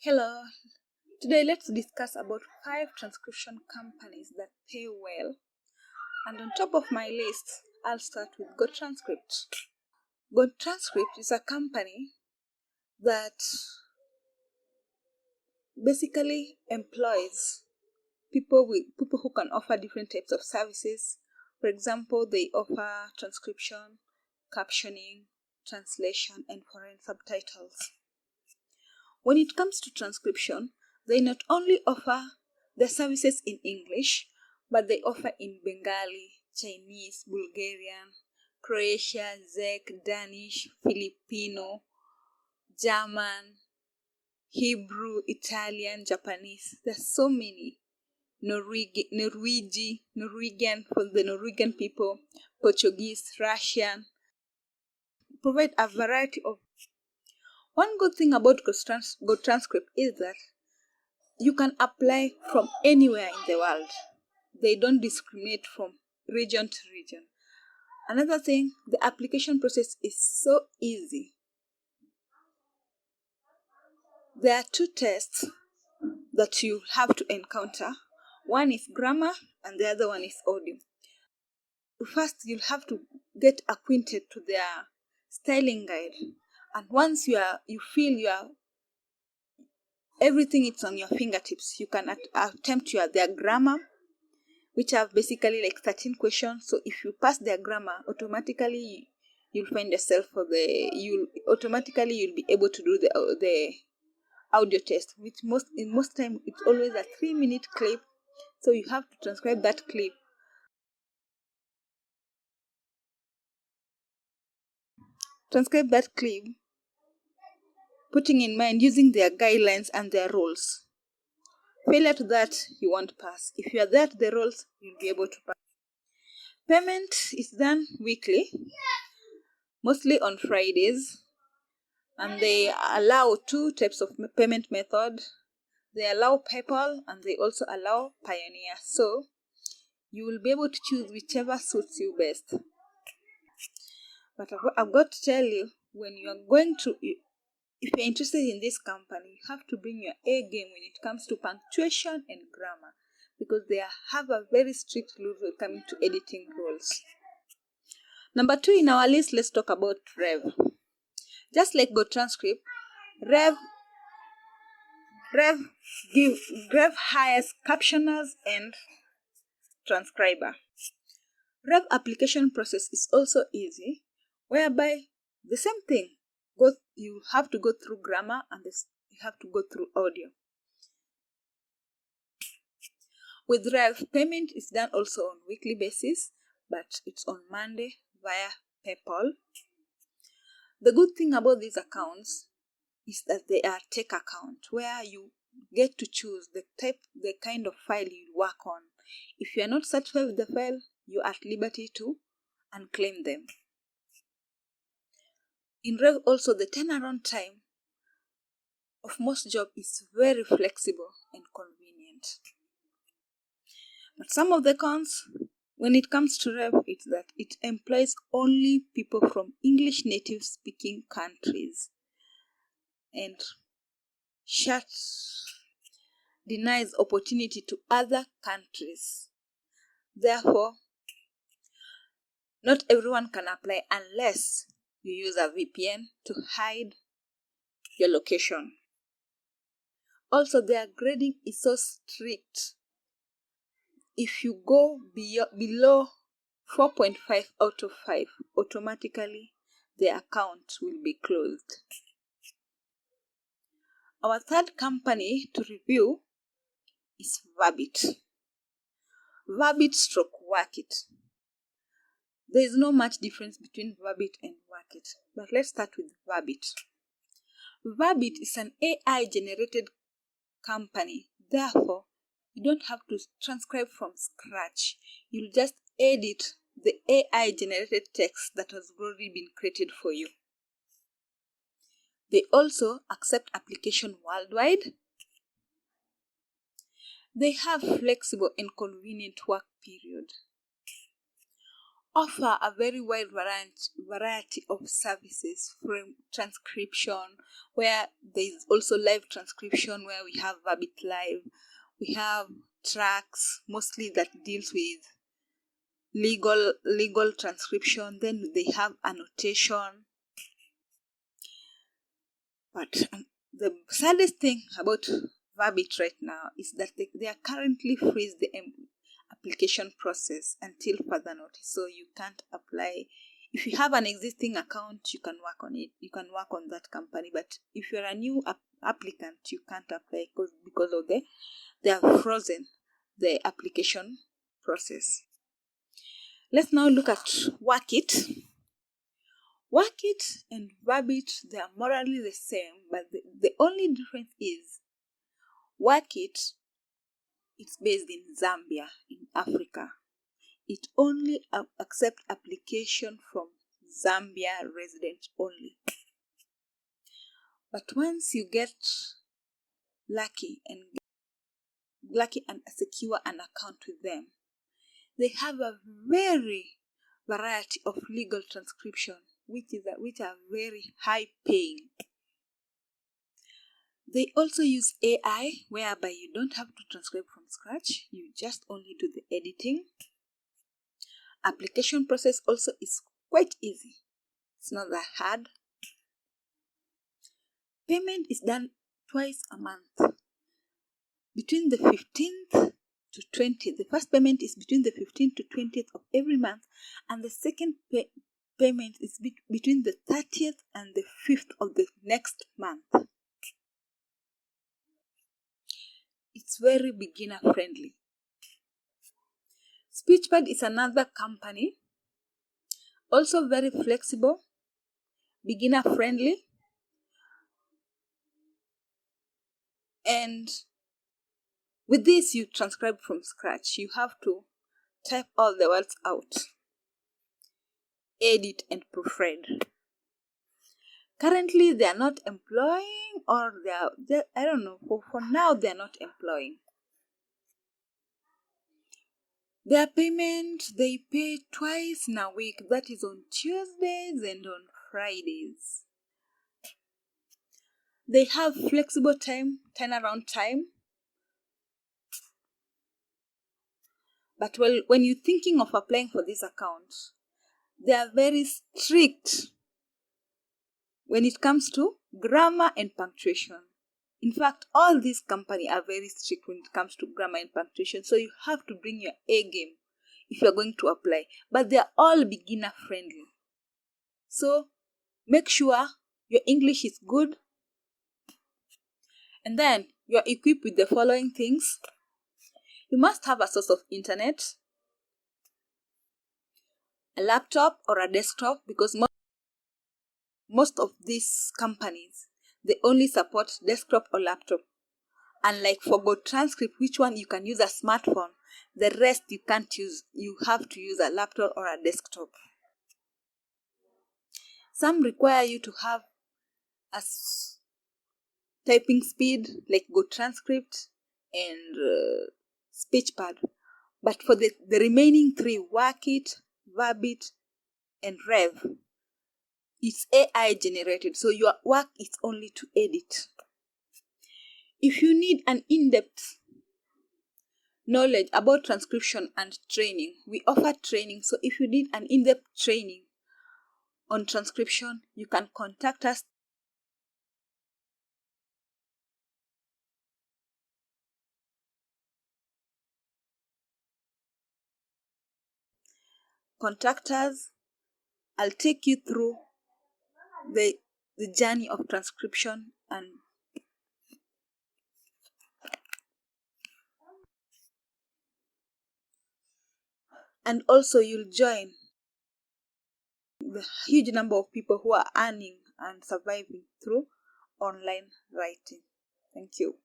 Hello, today let's discuss about 5 transcription companies that pay well. And on top of my list, I'll start with GoTranscript. GoTranscript is a company that basically employs people who can offer different types of services. For example, they offer transcription, captioning, translation, and foreign subtitles. When it comes to transcription, they not only offer the services in English, but they offer in Bengali, Chinese, Bulgarian, Croatian, Czech, Danish, Filipino, German, Hebrew, Italian, Japanese. There's so many. Norwegian for the Norwegian people, Portuguese, Russian. Provide a variety of. One good thing about GoTranscript is that you can apply from anywhere in the world. They don't discriminate from region to region. Another thing, the application process is so easy. There are 2 tests that you have to encounter. One is grammar and the other one is audio. First, you'll have to get acquainted to their styling guide. And once you feel everything is on your fingertips, you can attempt their grammar, which have basically like 13 questions. So if you pass their grammar, automatically you'll find yourself you'll be able to do the audio test, which in most time it's always a 3-minute clip. So you have to transcribe that clip. Putting in mind using their guidelines and their rules. Failure to that, you won't pass. If you are there to the rules, you'll be able to pass. Payment is done weekly, mostly on Fridays, and they allow 2 types of payment method. They allow PayPal and they also allow Pioneer. So you will be able to choose whichever suits you best. But I've got to tell you, if you're interested in this company, you have to bring your A game when it comes to punctuation and grammar, because they have a very strict rule when coming to editing rules. Number 2 in our list, let's talk about Rev. Just like GoTranscript, Rev hires captioners and transcriber. Rev application process is also easy, whereby the same thing, you have to go through grammar and you have to go through audio. With Rev, payment is done also on weekly basis, but it's on Monday via PayPal. The good thing about these accounts is that they are tech account, where you get to choose the kind of file you work on. If you are not satisfied with the file, you are at liberty to unclaim them. In Rev also, the turnaround time of most jobs is very flexible and convenient. But some of the cons when it comes to Rev is that it employs only people from English native speaking countries and denies opportunity to other countries. Therefore, not everyone can apply unless you use a VPN to hide your location. Also, their grading is so strict. If you go below 4.5 out of 5, automatically the account will be closed. Our third company to review is Verbit. Verbit/Workit. There is no much difference between Verbit and Workit, but let's start with Verbit. Verbit is an AI-generated company. Therefore, you don't have to transcribe from scratch. You'll just edit the AI-generated text that has already been created for you. They also accept application worldwide. They have flexible and convenient work period. offer a very wide variety of services, from transcription, where there is also live transcription, where we have Verbit Live. We have tracks, mostly that deals with legal transcription. Then they have annotation. But the saddest thing about Verbit right now is that they are currently freeze the application process until further notice. So you can't apply. If you have an existing account, you can work on it. You can work on that company. But if you're a new applicant, you can't apply because of they have frozen the application process. Let's now look at Workit. Workit and Verbit, they are morally the same, but the only difference is Workit, it's based in Zambia, in Africa. It only accepts application from Zambia residents only. But once you get lucky and secure an account with them, they have a very variety of legal transcription, which are very high paying. They also use AI, whereby you don't have to transcribe from scratch. You just only do the editing. Application process also is quite easy. It's not that hard. Payment is done twice a month, between the 15th to 20th. The first payment is between the 15th to 20th of every month, and the second payment is between the 30th and the 5th of the next month. It's very beginner friendly. Speechpad is another company, also very flexible, beginner friendly, and with this you transcribe from scratch. You have to type all the words out, edit and proofread. Currently they are not employing, or I don't know, for now they are not employing. Their payment, they pay twice in a week, that is on Tuesdays and on Fridays. They have flexible turnaround time. But when you're thinking of applying for this account, they are very strict when it comes to grammar and punctuation. In fact, all these companies are very strict when it comes to grammar and punctuation. So you have to bring your A game if you're going to apply. But they are all beginner friendly. So make sure your English is good. And then you're equipped with the following things. You must have a source of internet, a laptop or a desktop, because most of these companies, they only support desktop or laptop. Unlike for Go Transcript, which one you can use a smartphone, the rest you can't use. You have to use a laptop or a desktop. Some require you to have a typing speed like Go Transcript and Speechpad. But for the remaining three, Workit, Verbit, and Rev, it's AI generated, so your work is only to edit. If you need an in-depth knowledge about transcription and training, we offer training. So if you need an in-depth training on transcription, you can contact us. Contact us. I'll take you through the journey of transcription, and also you'll join the huge number of people who are earning and surviving through online writing. Thank you.